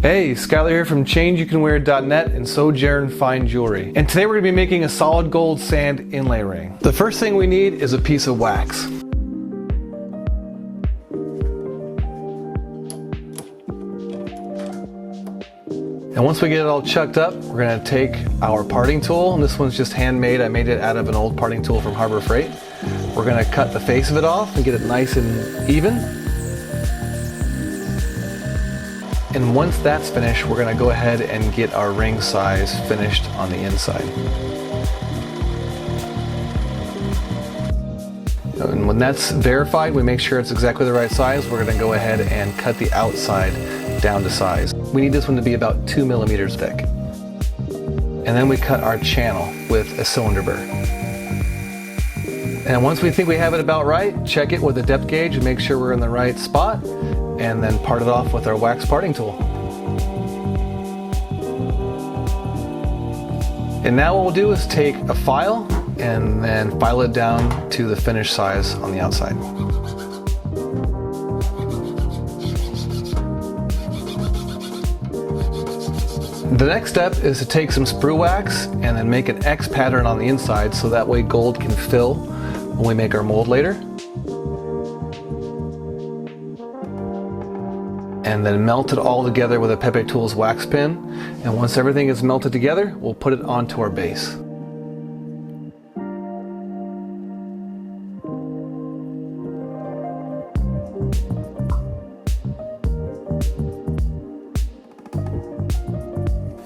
Hey, Skylar here from Changeyoucanwear.net and Sojourn Fine Jewelry. And today we're going to be making a solid gold sand inlay ring. The first thing we need is a piece of wax. And once we get it all chucked up, we're going to take our parting tool, and this one's just handmade. I made it out of an old parting tool from Harbor Freight. We're going to cut the face of it off and get it nice and even. And once that's finished, we're going to go ahead and get our ring size finished on the inside. And when that's verified, we make sure it's exactly the right size. We're going to go ahead and cut the outside down to size. We need this one to be about 2 millimeters thick. And then we cut our channel with a cylinder burr. And once we think we have it about right, check it with a depth gauge and make sure we're in the right spot, and then part it off with our wax parting tool. And now what we'll do is take a file and then file it down to the finished size on the outside. The next step is to take some sprue wax and then make an X pattern on the inside so that way gold can fill when we make our mold later. And then melt it all together with a Pepe Tools wax pen. And once everything is melted together, we'll put it onto our base.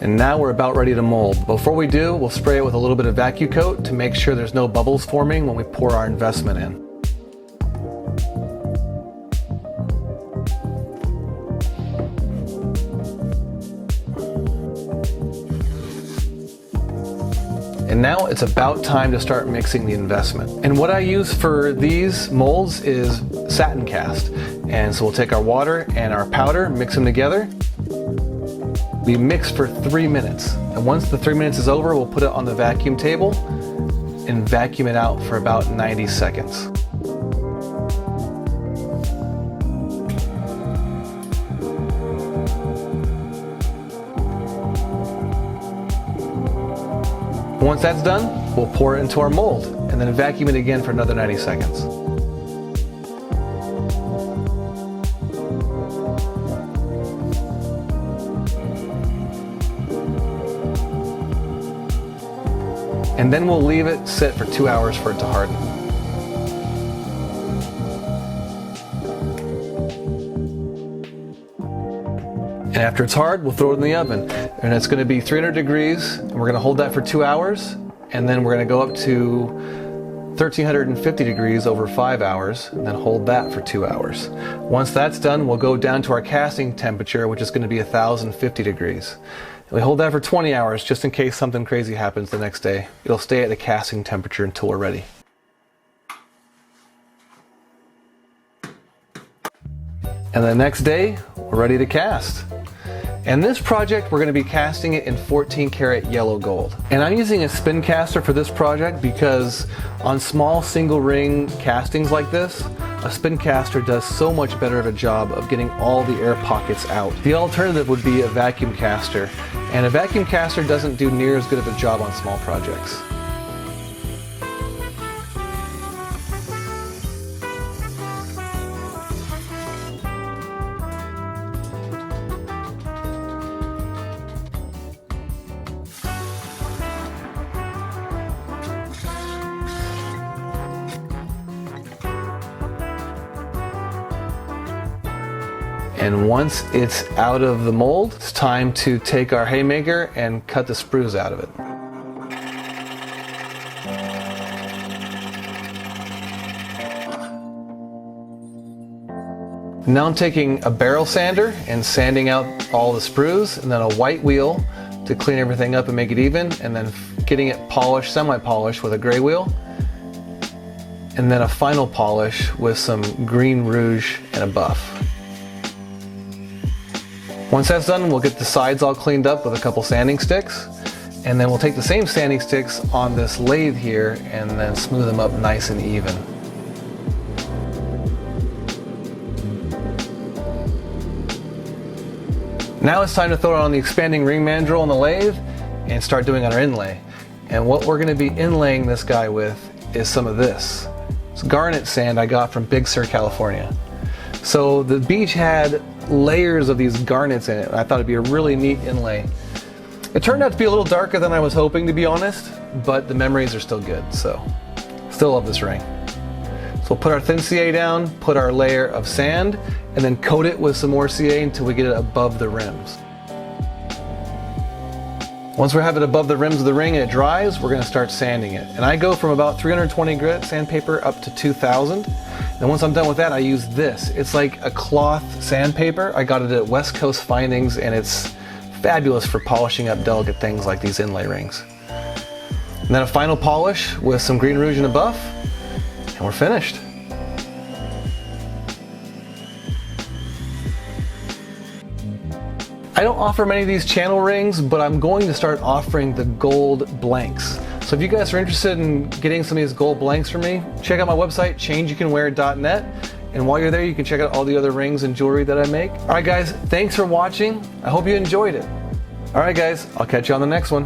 And now we're about ready to mold. Before we do, we'll spray it with a little bit of vacuum coat to make sure there's no bubbles forming when we pour our investment in. And now it's about time to start mixing the investment. And what I use for these molds is satin cast. And so we'll take our water and our powder, mix them together. We mix for 3 minutes. And once the 3 minutes is over, we'll put it on the vacuum table and vacuum it out for about 90 seconds. Once that's done, we'll pour it into our mold and then vacuum it again for another 90 seconds. And then we'll leave it sit for 2 hours for it to harden. And after it's hard, we'll throw it in the oven. And it's going to be 300 degrees, and we're going to hold that for 2 hours, and then we're going to go up to 1350 degrees over 5 hours, and then hold that for 2 hours. Once that's done, we'll go down to our casting temperature, which is going to be 1050 degrees. And we hold that for 20 hours, just in case something crazy happens the next day. It'll stay at a casting temperature until we're ready. And the next day, we're ready to cast. And this project, we're going to be casting it in 14 karat yellow gold. And I'm using a spin caster for this project because on small single ring castings like this, a spin caster does so much better of a job of getting all the air pockets out. The alternative would be a vacuum caster, and a vacuum caster doesn't do near as good of a job on small projects. And once it's out of the mold, it's time to take our haymaker and cut the sprues out of it. Now I'm taking a barrel sander and sanding out all the sprues, and then a white wheel to clean everything up and make it even, and then getting it polished, semi-polished with a gray wheel, and then a final polish with some green rouge and a buff. Once that's done, we'll get the sides all cleaned up with a couple sanding sticks, and then we'll take the same sanding sticks on this lathe here and then smooth them up nice and even. Now it's time to throw it on the expanding ring mandrel on the lathe and start doing our inlay. And what we're going to be inlaying this guy with is some of this. It's garnet sand I got from Big Sur, California. So the beach had layers of these garnets in it. I thought it'd be a really neat inlay. It turned out to be a little darker than I was hoping, to be honest, but the memories are still good, so still love this ring. So we'll put our thin CA down, put our layer of sand, and then coat it with some more CA until we get it above the rims. Once we have it above the rims of the ring and it dries, we're going to start sanding it. And I go from about 320 grit sandpaper up to 2000. And once I'm done with that, I use this. It's like a cloth sandpaper. I got it at West Coast Findings, and it's fabulous for polishing up delicate things like these inlay rings. And then a final polish with some green rouge and a buff, and we're finished. I don't offer many of these channel rings, but I'm going to start offering the gold blanks. So if you guys are interested in getting some of these gold blanks from me, check out my website, Changeyoucanwear.net. And while you're there, you can check out all the other rings and jewelry that I make. All right, guys, thanks for watching. I hope you enjoyed it. All right, guys, I'll catch you on the next one.